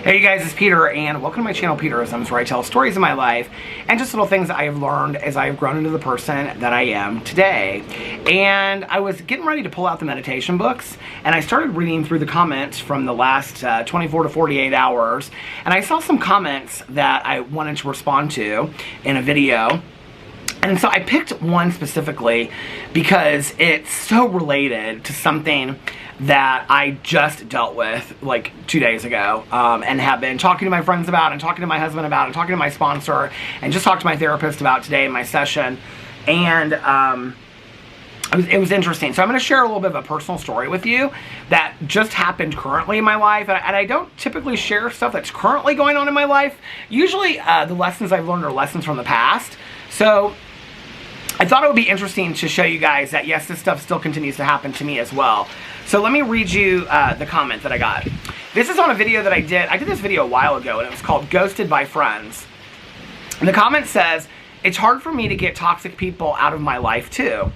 Hey you guys, it's Peter, and welcome to my channel, Peterisms, where I tell stories of my life and just little things that I have learned as I have grown into the person that I am today. And I was getting ready to pull out the meditation books, and I started reading through the comments from the last 24 to 48 hours, and I saw some comments that I wanted to respond to in a video. And so I picked one specifically because it's so related to something that I just dealt with like 2 days ago, and have been talking to my friends about, and talking to my husband about, and talking to my sponsor, and just talked to my therapist about today in my session. And it was interesting. So I'm going to share a little bit of a personal story with you that just happened currently in my life. And I don't typically share stuff that's currently going on in my life. Usually the lessons I've learned are lessons from the past. So I thought it would be interesting to show you guys that yes, this stuff still continues to happen to me as well. So let me read you the comment that I got. This is on a video that I did. I did this video a while ago, and it was called Ghosted by Friends. And the comment says, "It's hard for me to get toxic people out of my life too.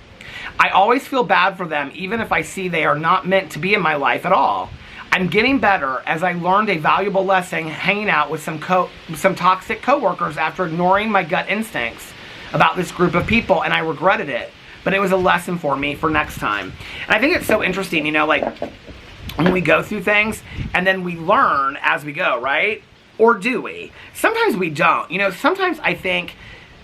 I always feel bad for them even if I see they are not meant to be in my life at all. I'm getting better as I learned a valuable lesson hanging out with some toxic coworkers after ignoring my gut instincts about this group of people, and I regretted it. But it was a lesson for me for next time." And I think it's so interesting, you know, like when we go through things and then we learn as we go, right? Or do we? Sometimes we don't. You know, sometimes I think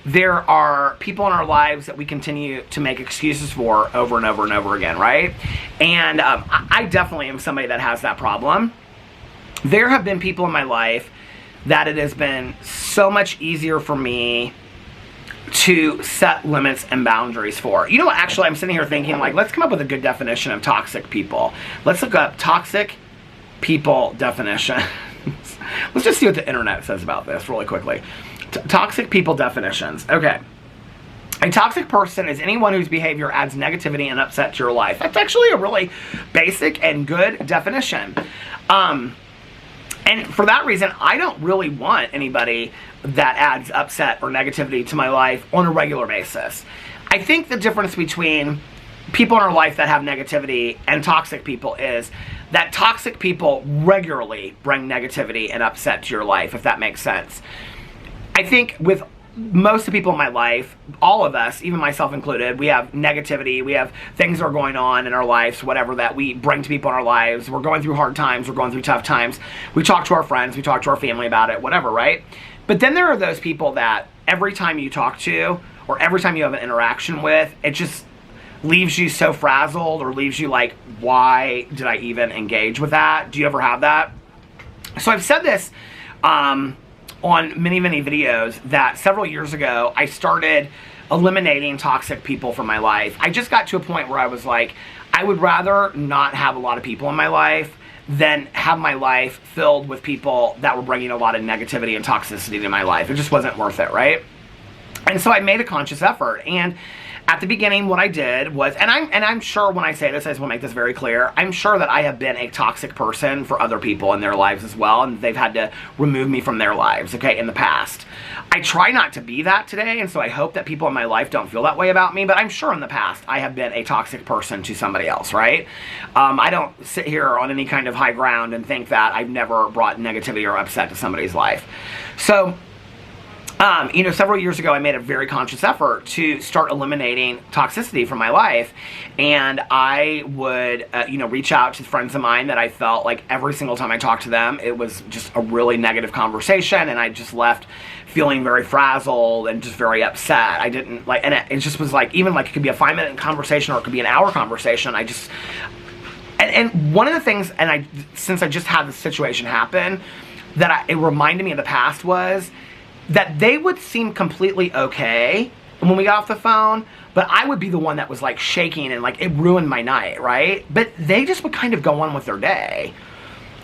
there are people in our lives that we continue to make excuses for over and over and over again, right? And I definitely am somebody that has that problem. There have been people in my life that it has been so much easier for me to set limits and boundaries for. You know what, actually, I'm sitting here thinking, like, let's come up with a good definition of toxic people. Let's look up toxic people definition. Let's just see what the internet says about this really quickly. Toxic people definitions. Okay. A toxic person is anyone whose behavior adds negativity and upset to your life. That's actually a really basic and good definition. And for that reason, I don't really want anybody that adds upset or negativity to my life on a regular basis. I think the difference between people in our life that have negativity and toxic people is that toxic people regularly bring negativity and upset to your life, if that makes sense. I think with most of the people in my life, all of us, even myself included, we have negativity, we have things that are going on in our lives, whatever, that we bring to people in our lives. We're going through hard times, we're going through tough times. We talk to our friends, we talk to our family about it, whatever, right? But then there are those people that every time you talk to, or every time you have an interaction with, it just leaves you so frazzled, or leaves you like, why did I even engage with that? Do you ever have that? So I've said this, on many videos, that several years ago I started eliminating toxic people from my life. I just got to a point where I was like, I would rather not have a lot of people in my life than have my life filled with people that were bringing a lot of negativity and toxicity to my life. It just wasn't worth it, right? And so I made a conscious effort, and at the beginning, what I did was, and I'm sure when I say this, I just want to make this very clear, I'm sure that I have been a toxic person for other people in their lives as well, and they've had to remove me from their lives, okay, in the past. I try not to be that today, and so I hope that people in my life don't feel that way about me, but I'm sure in the past I have been a toxic person to somebody else, right? I don't sit here on any kind of high ground and think that I've never brought negativity or upset to somebody's life. So, you know, several years ago, I made a very conscious effort to start eliminating toxicity from my life. And I would, you know, reach out to friends of mine that I felt like every single time I talked to them, it was just a really negative conversation. And I just left feeling very frazzled and just very upset. I didn't like, and it just was like, even like it could be a 5-minute conversation or it could be an hour conversation. I just, and one of the things, and since I just had this situation happen, that it reminded me of the past was that they would seem completely okay when we got off the phone, but I would be the one that was like shaking and like it ruined my night, right? But they just would kind of go on with their day.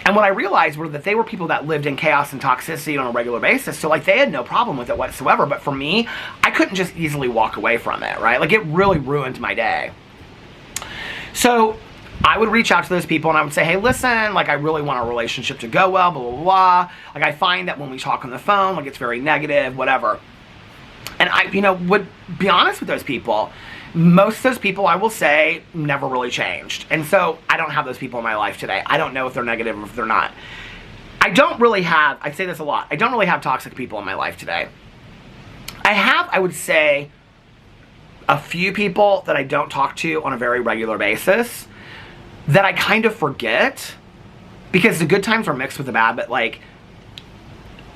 And what I realized were that they were people that lived in chaos and toxicity on a regular basis, so like they had no problem with it whatsoever. But for me, I couldn't just easily walk away from it, right? Like it really ruined my day. So I would reach out to those people and I would say, hey, listen, like I really want our relationship to go well, blah, blah, blah. Like I find that when we talk on the phone, like it's very negative, whatever. And I, you know, would be honest with those people. Most of those people, I will say, never really changed. And so I don't have those people in my life today. I don't know if they're negative or if they're not. I I don't really have, I say this a lot, I don't really have toxic people in my life today. I have, I would say, a few people that I don't talk to on a very regular basis that I kind of forget, because the good times are mixed with the bad, but like,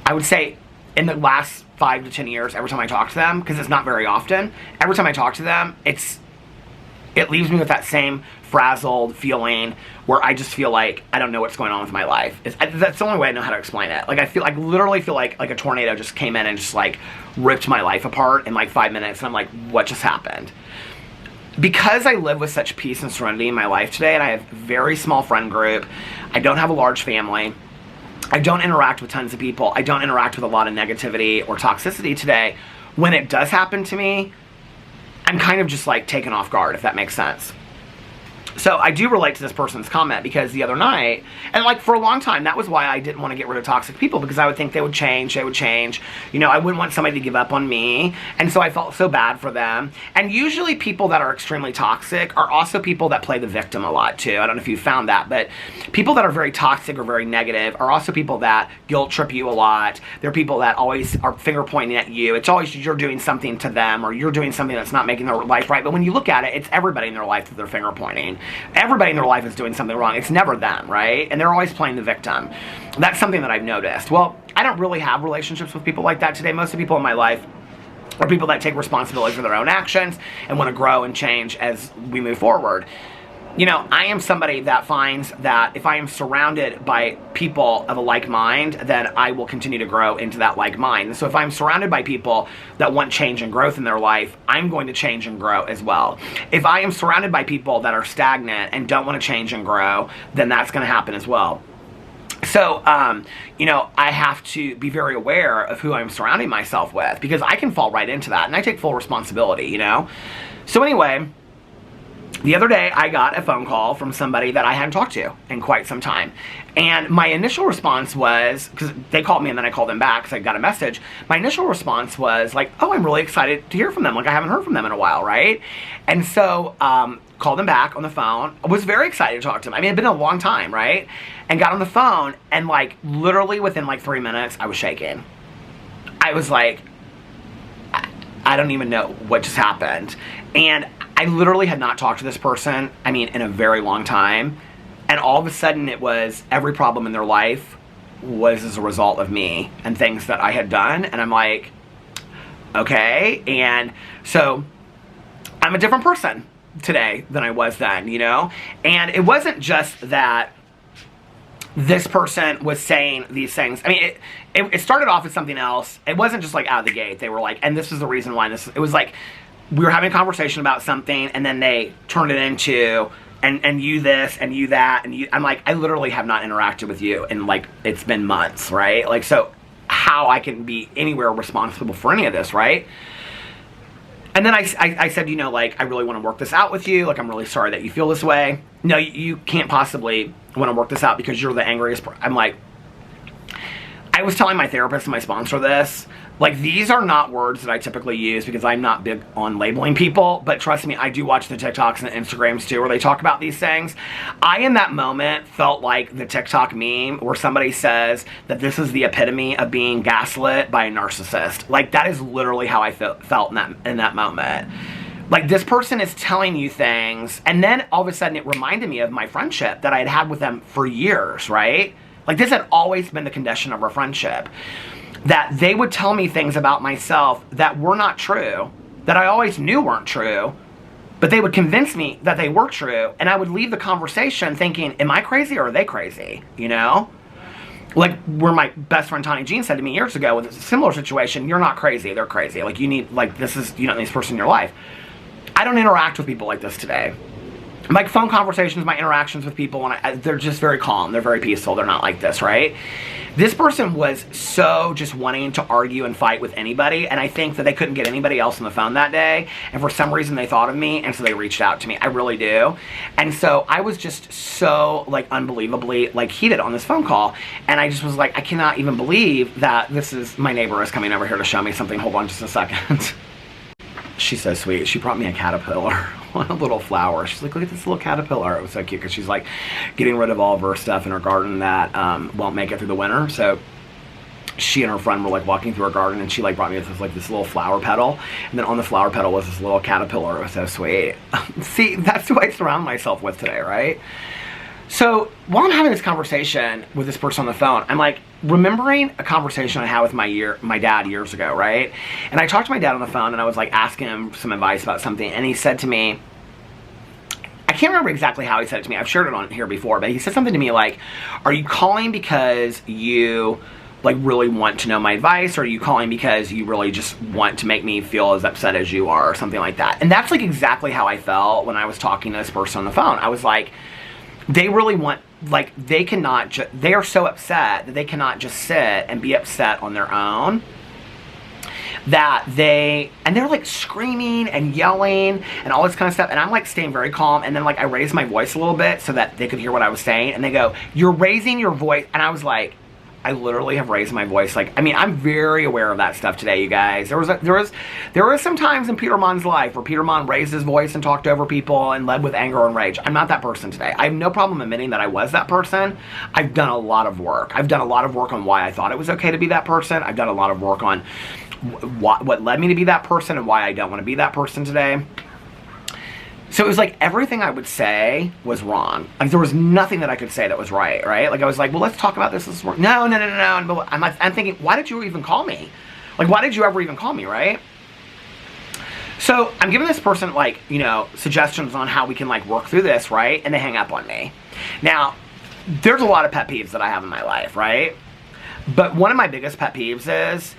I would say in the last 5 to 10 years, every time I talk to them, because it's not very often, every time I talk to them, it leaves me with that same frazzled feeling where I just feel like I don't know what's going on with my life. That's the only way I know how to explain it. Like, I literally feel like a tornado just came in and just like ripped my life apart in like 5 minutes, and I'm like, what just happened? Because I live with such peace and serenity in my life today, and I have a very small friend group, I don't have a large family, I don't interact with tons of people, I don't interact with a lot of negativity or toxicity today, when it does happen to me, I'm kind of just like taken off guard, if that makes sense. So I do relate to this person's comment, because the other night, and like for a long time, that was why I didn't want to get rid of toxic people, because I would think they would change. You know, I wouldn't want somebody to give up on me. And so I felt so bad for them. And usually people that are extremely toxic are also people that play the victim a lot too. I don't know if you found that, but people that are very toxic or very negative are also people that guilt trip you a lot. They're people that always are finger pointing at you. It's always you're doing something to them, or you're doing something that's not making their life right. But when you look at it, it's everybody in their life that they're finger pointing. Everybody in their life is doing something wrong. It's never them, right? And they're always playing the victim. That's something that I've noticed. Well, I don't really have relationships with people like that today. Most of the people in my life are people that take responsibility for their own actions and want to grow and change as we move forward. You know, I am somebody that finds that if I am surrounded by people of a like mind, then I will continue to grow into that like mind. And so if I'm surrounded by people that want change and growth in their life, I'm going to change and grow as well. If I am surrounded by people that are stagnant and don't want to change and grow, then that's going to happen as well. So, you know, I have to be very aware of who I'm surrounding myself with, because I can fall right into that, and I take full responsibility, you know? So anyway, the other day, I got a phone call from somebody that I hadn't talked to in quite some time. And my initial response was, because they called me and then I called them back because I got a message. My initial response was like, oh, I'm really excited to hear from them. Like, I haven't heard from them in a while, right? And so, called them back on the phone. I was very excited to talk to them. I mean, it had been a long time, right? And got on the phone, and like, literally within like 3 minutes, I was shaking. I was like, I don't even know what just happened. And I literally had not talked to this person, I mean, in a very long time. And all of a sudden it was every problem in their life was as a result of me and things that I had done. And I'm like, okay. And so I'm a different person today than I was then, you know? And it wasn't just that this person was saying these things. I mean, it started off as something else. It wasn't just like out of the gate. They were like, and this is the reason why this, it was like, we were having a conversation about something, and then they turned it into, and you this, and you that, and you, I'm like, I literally have not interacted with you in like, it's been months, right? Like, so how I can be anywhere responsible for any of this, right? And then I said, you know, like, I really want to work this out with you. Like, I'm really sorry that you feel this way. No, you can't possibly want to work this out because you're the angriest. I'm like, I was telling my therapist and my sponsor this. Like, these are not words that I typically use because I'm not big on labeling people. But trust me, I do watch the TikToks and Instagrams too where they talk about these things. I, in that moment, felt like the TikTok meme where somebody says that this is the epitome of being gaslit by a narcissist. Like, that is literally how I felt in that moment. Like, this person is telling you things, and then all of a sudden it reminded me of my friendship that I had had with them for years, right? Like, this had always been the condition of our friendship. That they would tell me things about myself that were not true, that I always knew weren't true, but they would convince me that they were true, and I would leave the conversation thinking, am I crazy or are they crazy, you know? Like, where my best friend Tony Jean said to me years ago with a similar situation, you're not crazy, they're crazy. Like, you need, like, this is, you don't need this person in your life. I don't interact with people like this today. My phone conversations, my interactions with people, they're just very calm. They're very peaceful. They're not like this, right? This person was so just wanting to argue and fight with anybody, and I think that they couldn't get anybody else on the phone that day, and for some reason they thought of me, and so they reached out to me. I really do. And so I was just so, like, unbelievably, like, heated on this phone call, and I just was like, I cannot even believe that this is, my neighbor is coming over here to show me something. Hold on just a second. She's so sweet. She brought me a caterpillar. a little flower. She's like, look at this little caterpillar. It was so cute because she's like getting rid of all of her stuff in her garden that won't make it through the winter. So she and her friend were like walking through her garden, and she like brought me this little flower petal, and then on the flower petal was this little caterpillar. It was so sweet. See, that's who I surround myself with today, right? So while I'm having this conversation with this person on the phone, I'm like remembering a conversation I had with my dad years ago, right? And I talked to my dad on the phone, and I was like asking him some advice about something, and he said to me, I can't remember exactly how he said it to me. I've shared it on here before, but he said something to me like, are you calling because you like really want to know my advice, or are you calling because you really just want to make me feel as upset as you are, or something like that? And that's like exactly how I felt when I was talking to this person on the phone. I was like, they really want, like, they are so upset that they cannot just sit and be upset on their own, and they're like screaming and yelling and all this kind of stuff, and I'm like staying very calm, and then like I raised my voice a little bit so that they could hear what I was saying, and they go, you're raising your voice, and I was like, I literally have raised my voice. Like, I mean, I'm very aware of that stuff today, you guys. There was some times in Peter Monn's life where Peter Monn raised his voice and talked over people and led with anger and rage. I'm not that person today. I have no problem admitting that I was that person. I've done a lot of work. I've done a lot of work on why I thought it was okay to be that person. I've done a lot of work on what led me to be that person and why I don't want to be that person today. So it was like everything I would say was wrong. Like there was nothing that I could say that was right? Like I was like, well, let's talk about this. No. I'm thinking, why did you even call me? Like, why did you ever even call me, right? So I'm giving this person like, you know, suggestions on how we can like work through this, right? And they hang up on me. Now, there's a lot of pet peeves that I have in my life, right? But one of my biggest pet peeves is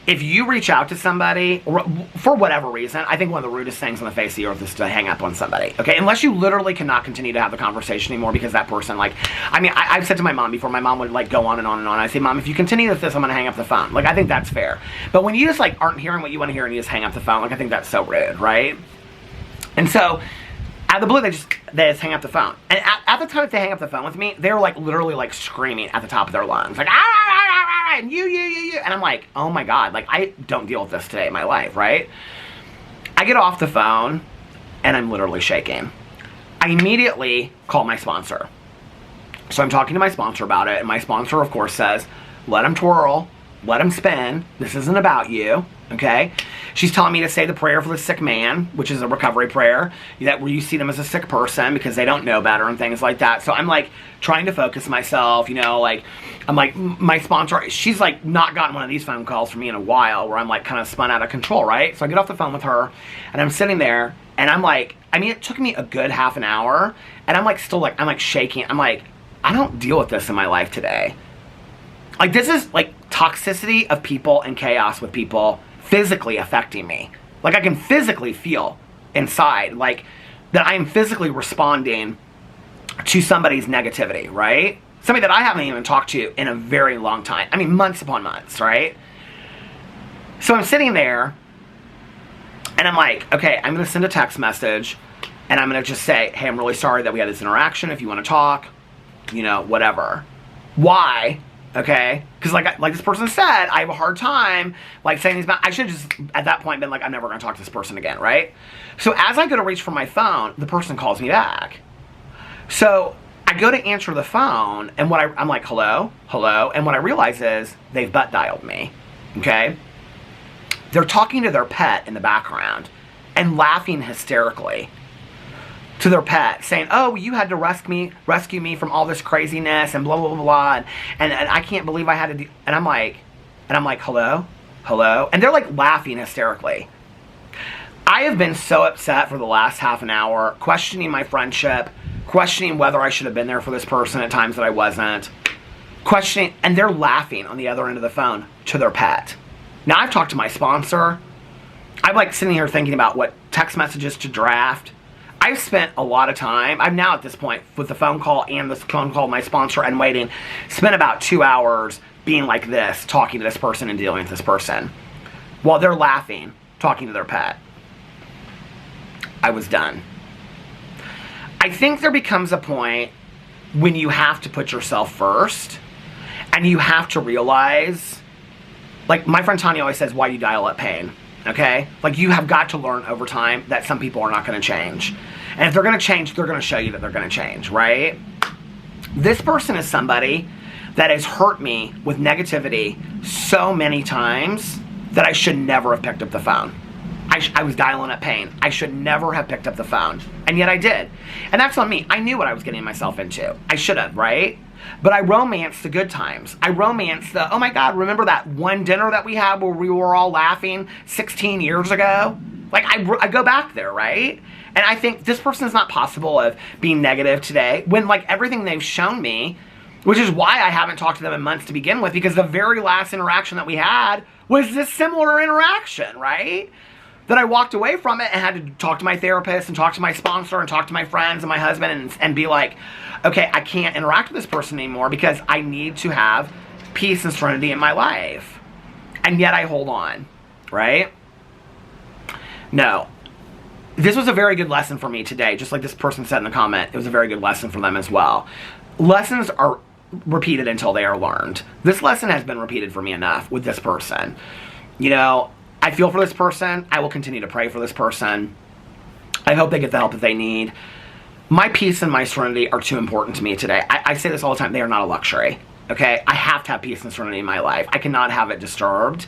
if you reach out to somebody, for whatever reason, I think one of the rudest things on the face of the earth is to hang up on somebody, okay? Unless you literally cannot continue to have the conversation anymore because that person, like, I mean, I've said to my mom before, my mom would, like, go on and on and on. I say, Mom, if you continue with this, I'm going to hang up the phone. Like, I think that's fair. But when you just, like, aren't hearing what you want to hear and you just hang up the phone, like, I think that's so rude, right? And so, out of the blue, they just hang up the phone. And at the time that they hang up the phone with me, they were, like, literally, like, screaming at the top of their lungs. Like, and you. And I'm like, oh my God, like, I don't deal with this today in my life, right? I get off the phone, and I'm literally shaking. I immediately call my sponsor. So I'm talking to my sponsor about it, and my sponsor, of course, says, let him twirl, let him spin. This isn't about you, okay? She's telling me to say the prayer for the sick man, which is a recovery prayer, that where you see them as a sick person because they don't know better and things like that. So I'm like trying to focus myself, you know, like I'm like, my sponsor, she's like not gotten one of these phone calls from me in a while where I'm like kind of spun out of control, right? So I get off the phone with her and I'm sitting there and I'm like, I mean, it took me a good half an hour and I'm like still like, I'm like shaking. I'm like, I don't deal with this in my life today. Like this is like toxicity of people and chaos with people physically affecting me. Like I can physically feel inside like that I am physically responding to somebody's negativity, right? Somebody that I haven't even talked to in a very long time. I mean, months upon months, right? So I'm sitting there and I'm like, okay, I'm going to send a text message and I'm going to just say, hey, I'm really sorry that we had this interaction. If you want to talk, you know, whatever. Why? Okay, because like this person said, I have a hard time like saying these. I should have just at that point been like, I'm never going to talk to this person again, right? So as I go to reach for my phone, the person calls me back. So I go to answer the phone, and I'm like, hello, and what I realize is they've butt dialed me. Okay, they're talking to their pet in the background and laughing hysterically to their pet, saying, oh, you had to rescue me from all this craziness and blah, blah, blah, blah, and I can't believe I had to do, and I'm like, hello, and they're like laughing hysterically. I have been so upset for the last half an hour, questioning my friendship, questioning whether I should have been there for this person at times that I wasn't, questioning, and they're laughing on the other end of the phone to their pet. Now, I've talked to my sponsor. I'm like sitting here thinking about what text messages to draft. I've spent a lot of time, I'm now at this point, with the phone call and the phone call, my sponsor, and waiting, spent about 2 hours being like this, talking to this person and dealing with this person, while they're laughing, talking to their pet. I was done. I think there becomes a point when you have to put yourself first, and you have to realize, like my friend Tanya always says, why do you dial up pain? okay? Like, you have got to learn over time that some people are not going to change. And if they're going to change, they're going to show you that they're going to change, right? This person is somebody that has hurt me with negativity so many times that I should never have picked up the phone. I was dialing up pain. I should never have picked up the phone. And yet I did. And that's on me. I knew what I was getting myself into. I should have, right? But I romanced the good times. I romanced the, oh my God, remember that one dinner that we had where we were all laughing 16 years ago? Like, I go back there, right? And I think this person is not possible of being negative today when, like, everything they've shown me, which is why I haven't talked to them in months to begin with, because the very last interaction that we had was this similar interaction, right? That I walked away from it and had to talk to my therapist and talk to my sponsor and talk to my friends and my husband and be like, okay, I can't interact with this person anymore because I need to have peace and serenity in my life. And yet I hold on, right? No. This was a very good lesson for me today. Just like this person said in the comment, it was a very good lesson for them as well. Lessons are repeated until they are learned. This lesson has been repeated for me enough with this person. You know, I feel for this person. I will continue to pray for this person. I hope they get the help that they need. My peace and my serenity are too important to me today. I say this all the time. They are not a luxury. Okay? I have to have peace and serenity in my life. I cannot have it disturbed.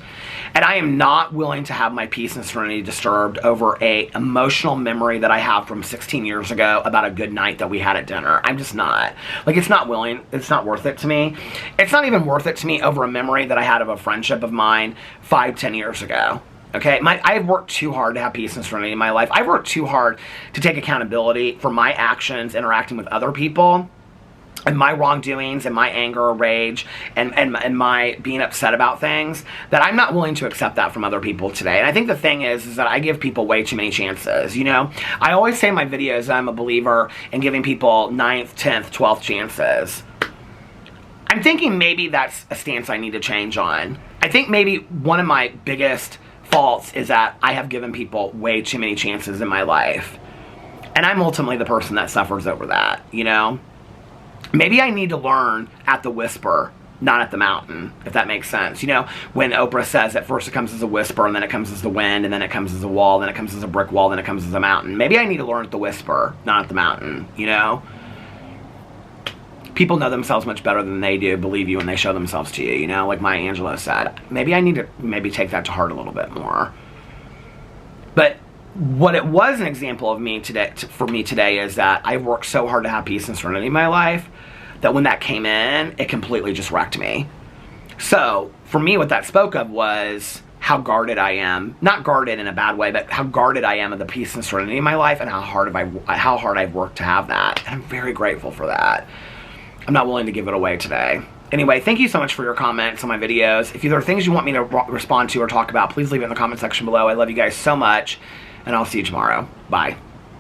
And I am not willing to have my peace and serenity disturbed over a emotional memory that I have from 16 years ago about a good night that we had at dinner. I'm just not. Like, it's not worth it to me. It's not even worth it to me over a memory that I had of a friendship of mine 5-10 years ago. Okay, I've worked too hard to have peace and serenity in my life. I've worked too hard to take accountability for my actions interacting with other people, and my wrongdoings, and my anger or rage, and my being upset about things, that I'm not willing to accept that from other people today. And I think the thing is that I give people way too many chances, you know? I always say in my videos that I'm a believer in giving people 9th, 10th, 12th chances. I'm thinking maybe that's a stance I need to change on. I think maybe one of my biggest faults is that I have given people way too many chances in my life. And I'm ultimately the person that suffers over that, you know? Maybe I need to learn at the whisper, not at the mountain, if that makes sense. You know, when Oprah says at first it comes as a whisper, and then it comes as the wind, and then it comes as a wall, then it comes as a brick wall, then it comes as a mountain. Maybe I need to learn at the whisper, not at the mountain, you know? People know themselves much better than they do, believe you, when they show themselves to you, you know? Like Maya Angelou said. Maybe I need to take that to heart a little bit more. But what it was an example of me today, for me today, is that I've worked so hard to have peace and serenity in my life that when that came in, it completely just wrecked me. So, for me, what that spoke of was how guarded I am. Not guarded in a bad way, but how guarded I am of the peace and serenity in my life, and how hard I've worked to have that. And I'm very grateful for that. I'm not willing to give it away today. Anyway, thank you so much for your comments on my videos. If there are things you want me to respond to or talk about, please leave it in the comment section below. I love you guys so much, and I'll see you tomorrow. Bye.